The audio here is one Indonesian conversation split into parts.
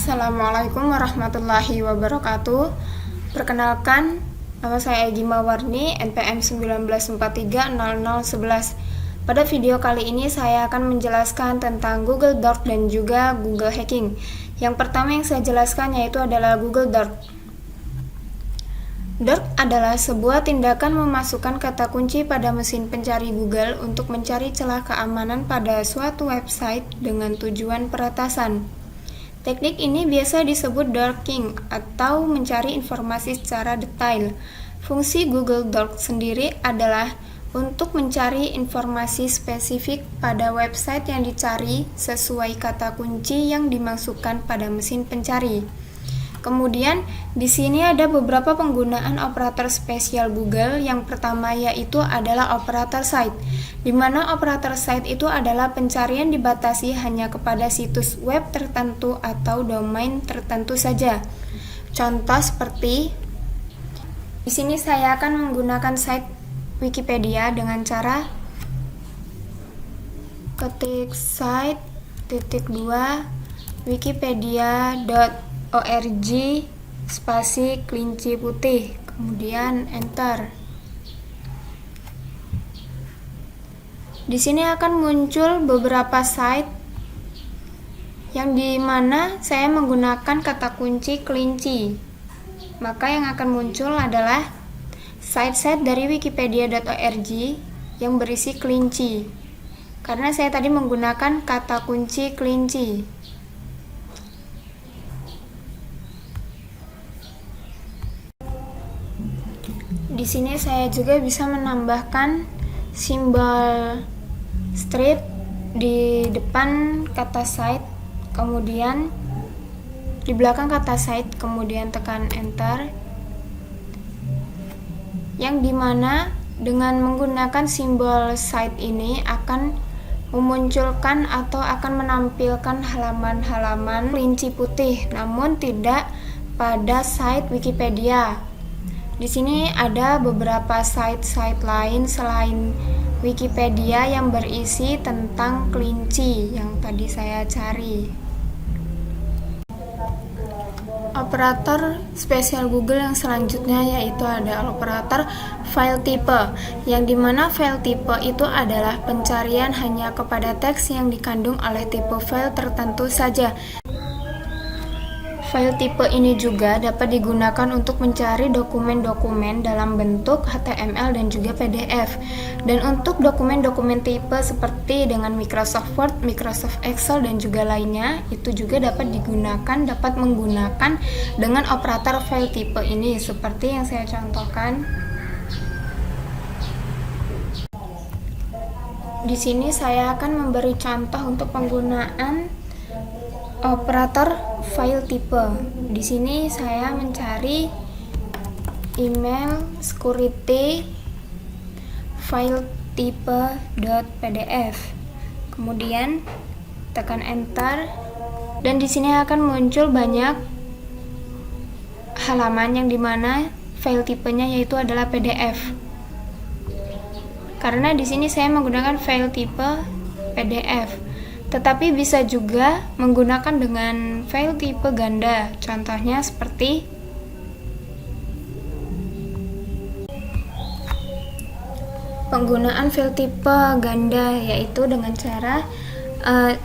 Assalamualaikum warahmatullahi wabarakatuh. Perkenalkan, nama saya Egy Mawarni, NPM 19430011. Pada video kali ini saya akan menjelaskan tentang Google Doc dan juga Google Hacking. Yang pertama yang saya jelaskan yaitu adalah Google Doc. Doc adalah sebuah tindakan memasukkan kata kunci pada mesin pencari Google untuk mencari celah keamanan pada suatu website dengan tujuan peretasan. Teknik ini biasa disebut docking atau mencari informasi secara detail. Fungsi Google Doc sendiri adalah untuk mencari informasi spesifik pada website yang dicari sesuai kata kunci yang dimasukkan pada mesin pencari. Kemudian, di sini ada beberapa penggunaan operator spesial Google. Yang pertama yaitu adalah operator site, di mana operator site itu adalah pencarian dibatasi hanya kepada situs web tertentu atau domain tertentu saja. Contoh seperti di sini saya akan menggunakan site Wikipedia dengan cara ketik site.2wikipedia.org spasi kelinci putih, kemudian enter. Di sini akan muncul beberapa site yang dimana saya menggunakan kata kunci kelinci. Maka yang akan muncul adalah site-site dari wikipedia.org yang berisi kelinci, karena saya tadi menggunakan kata kunci kelinci. Di sini saya juga bisa menambahkan simbol strip di depan kata site, kemudian di belakang kata site, kemudian tekan enter, yang dimana dengan menggunakan simbol site ini akan memunculkan atau akan menampilkan halaman-halaman kelinci putih, namun tidak pada site Wikipedia. Di sini ada beberapa site-site lain selain Wikipedia yang berisi tentang kelinci yang tadi saya cari. Operator spesial Google yang selanjutnya yaitu ada operator file type, yang dimana file type itu adalah pencarian hanya kepada teks yang dikandung oleh tipe file tertentu saja. File tipe ini juga dapat digunakan untuk mencari dokumen-dokumen dalam bentuk HTML dan juga PDF. Dan untuk dokumen-dokumen tipe seperti dengan Microsoft Word, Microsoft Excel, dan juga lainnya, itu juga dapat menggunakan dengan operator file tipe ini, seperti yang saya contohkan. Di sini saya akan memberi contoh untuk penggunaan operator file type. Di sini saya mencari email security file type.pdf. Kemudian tekan enter, dan di sini akan muncul banyak halaman yang dimana file tipenya yaitu adalah PDF. Karena di sini saya menggunakan file tipe PDF. Tetapi bisa juga menggunakan dengan file tipe ganda. Contohnya seperti penggunaan file tipe ganda, yaitu dengan cara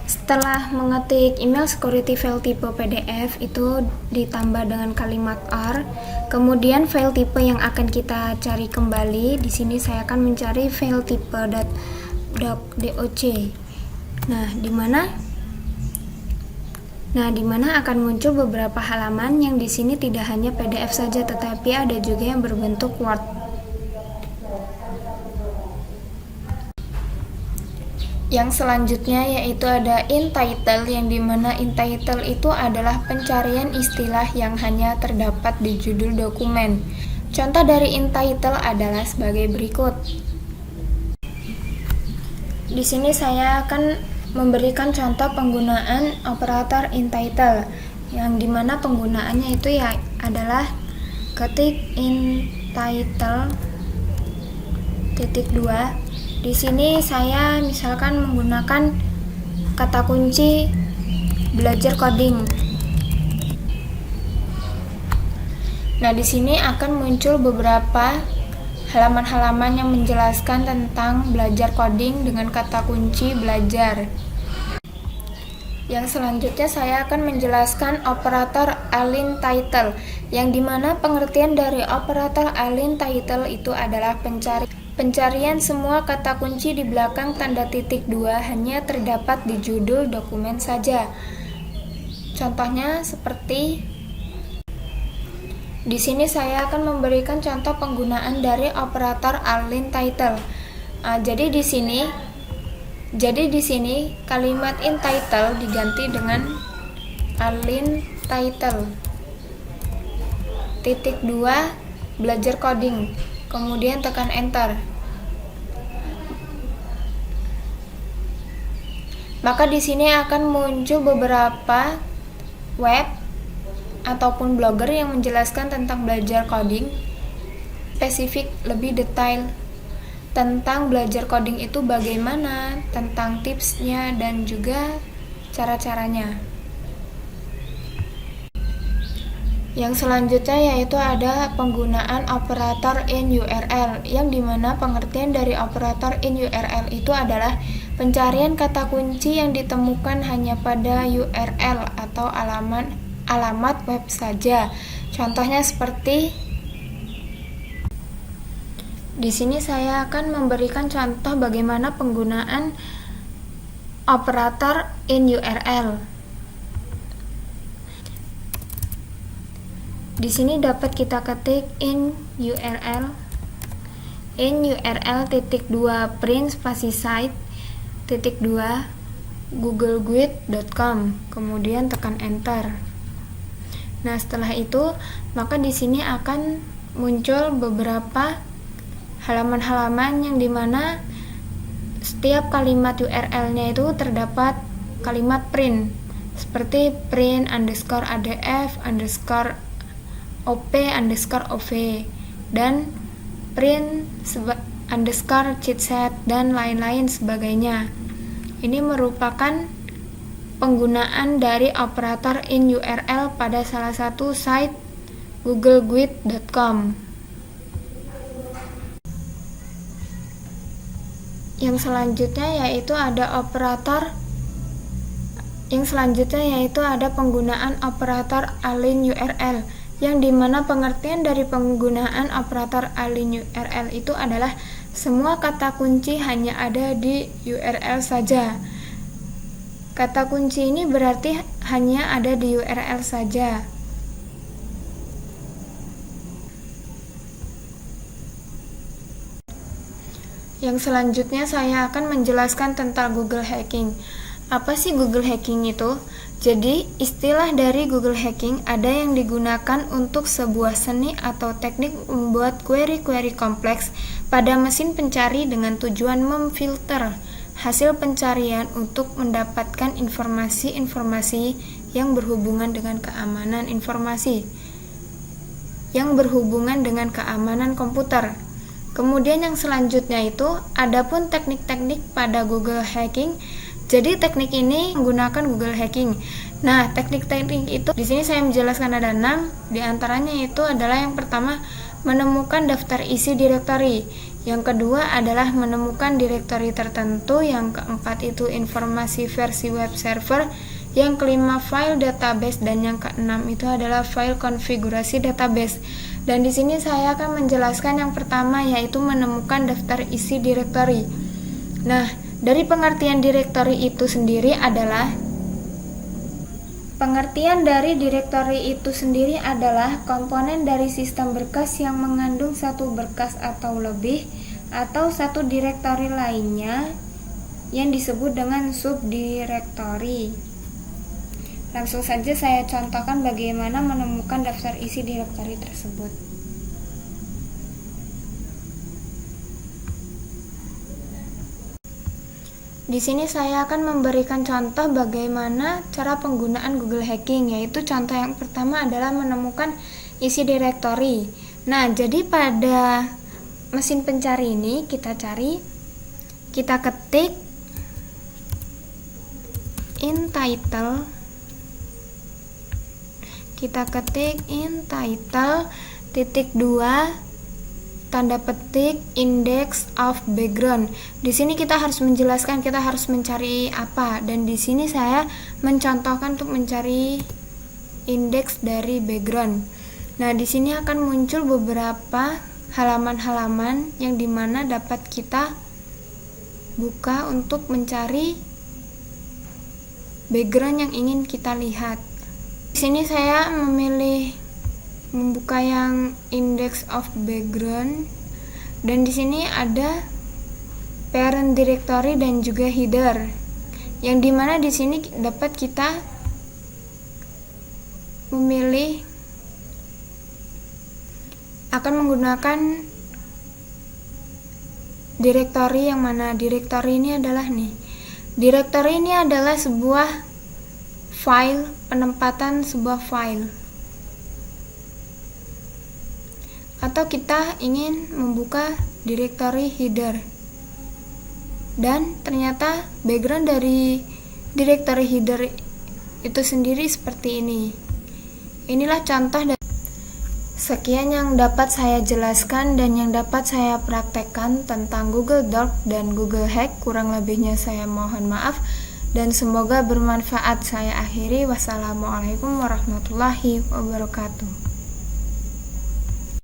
setelah mengetik email security file tipe PDF itu ditambah dengan kalimat R, kemudian file tipe yang akan kita cari kembali. Di sini saya akan mencari file tipe .doc. Nah, di mana akan muncul beberapa halaman yang di sini tidak hanya PDF saja, tetapi ada juga yang berbentuk Word. Yang selanjutnya yaitu ada in-title, yang dimana in-title itu adalah pencarian istilah yang hanya terdapat di judul dokumen. Contoh dari in-title adalah sebagai berikut. Di sini saya akan memberikan contoh penggunaan operator in-title, yang dimana penggunaannya itu ya adalah ketik in-title (2). Di sini saya misalkan menggunakan kata kunci belajar coding. Nah, di sini akan muncul beberapa halaman-halaman yang menjelaskan tentang belajar coding dengan kata kunci belajar. Yang selanjutnya saya akan menjelaskan operator align title, yang dimana pengertian dari operator align title itu adalah pencarian semua kata kunci di belakang tanda titik 2 hanya terdapat di judul dokumen saja. Contohnya seperti di sini saya akan memberikan contoh penggunaan dari operator align title. Jadi di sini kalimat in title diganti dengan align title titik 2 belajar coding, kemudian tekan enter. Maka di sini akan muncul beberapa web ataupun blogger yang menjelaskan tentang belajar coding, spesifik lebih detail tentang belajar coding itu bagaimana, tentang tipsnya dan juga cara-caranya. Yang selanjutnya yaitu ada penggunaan operator in URL, yang dimana pengertian dari operator in URL itu adalah pencarian kata kunci yang ditemukan hanya pada URL atau alamat web saja. Contohnya seperti di sini saya akan memberikan contoh bagaimana penggunaan operator in URL. Di sini dapat kita ketik in URL titik 2 print spasi site titik 2 googleguide.com, kemudian tekan enter. Nah, setelah itu maka di sini akan muncul beberapa halaman-halaman yang dimana setiap kalimat URL-nya itu terdapat kalimat print, seperti print underscore adf underscore op underscore ov dan print underscore chitset dan lain-lain sebagainya. Ini merupakan penggunaan dari operator in URL pada salah satu site googleguide.com. Yang selanjutnya yaitu ada penggunaan operator align URL, yang dimana pengertian dari penggunaan operator align URL itu adalah semua kata kunci hanya ada di URL saja. Kata kunci ini berarti hanya ada di URL saja. Yang selanjutnya saya akan menjelaskan tentang Google Hacking. Apa sih Google Hacking itu? Jadi, istilah dari Google Hacking ada yang digunakan untuk sebuah seni atau teknik membuat query-query kompleks pada mesin pencari dengan tujuan memfilter hasil pencarian untuk mendapatkan informasi-informasi yang berhubungan dengan keamanan informasi, yang berhubungan dengan keamanan komputer. Kemudian yang selanjutnya itu adapun teknik-teknik pada Google Hacking. Jadi teknik ini menggunakan Google Hacking. Nah, teknik-teknik itu di sini saya menjelaskan ada 6. Di antaranya itu adalah yang pertama menemukan daftar isi direktori. Yang kedua adalah menemukan direktori tertentu. Yang keempat itu informasi versi web server. Yang kelima file database dan yang keenam itu adalah file konfigurasi database. Dan di sini saya akan menjelaskan yang pertama yaitu menemukan daftar isi direktori. Nah, dari pengertian direktori itu sendiri adalah komponen dari sistem berkas yang mengandung satu berkas atau lebih atau satu direktori lainnya yang disebut dengan subdirektori. Langsung saja saya contohkan bagaimana menemukan daftar isi direktori tersebut. Di sini saya akan memberikan contoh bagaimana cara penggunaan Google Hacking, yaitu contoh yang pertama adalah menemukan isi direktori. Nah, jadi pada mesin pencari ini kita ketik in title kita ketik in title titik 2 tanda petik index of background. Di sini kita harus menjelaskan kita harus mencari apa, dan di sini saya mencontohkan untuk mencari indeks dari background. Nah, di sini akan muncul beberapa halaman-halaman yang dimana dapat kita buka untuk mencari background yang ingin kita lihat. Di sini saya memilih membuka yang index of background, dan di sini ada parent directory dan juga header, yang dimana di sini dapat kita memilih akan menggunakan directory yang mana. Directory ini adalah sebuah file, penempatan sebuah file. Atau kita ingin membuka directory header, dan ternyata background dari directory header itu sendiri seperti ini. Inilah contoh dari sekian yang dapat saya jelaskan dan yang dapat saya praktekkan tentang Google Doc dan Google Hack. Kurang lebihnya saya mohon maaf dan semoga bermanfaat. Saya akhiri, wassalamualaikum warahmatullahi wabarakatuh.